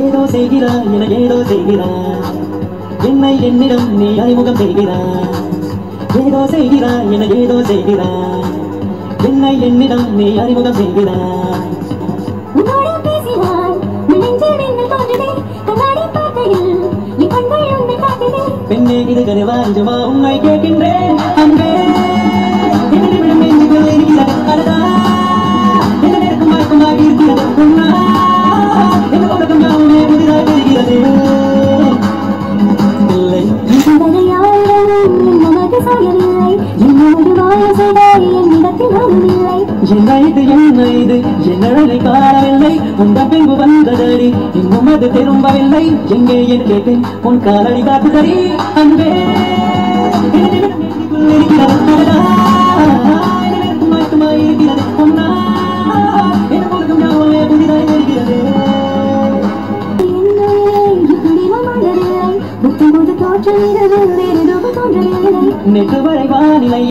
ஏதோ செய்கிறாய் என ஏதோ செய்கிறாய் என்னை என்னிடம் நீ அறிமுகம் செய்கிறாய் ஏதோ செய்கிறாய் என ஏதோ செய்கிறாய் என்னை என்னிடம் நீ அறிமுகம் செய்கிறாய் பெண்ணே இது கனவா நிஜமா உன்னை கேட்கின்றேன் அன்பே என்னிடம் நெஞ்சுக்குள் இருக்கிறது அழகா என்ன நெருக்கமாக இருக்கிறது உன்னா என்ன உலகம் யாவுமே புதிதாக தெரிகிறது இல்லை என்ன இது என்னை காணவில்லை உந்த பின்பு வந்ததடி இன்னும் அது திரும்பவில்லை எங்கே என்று கேட்டேன் உன் காலடி காட்டுதடி அன்பே இருக்கிறது பொன்னா என்ன உலகம் யாவுமே புதிதாக தெரிகிறது நேற்று வரை வானிலை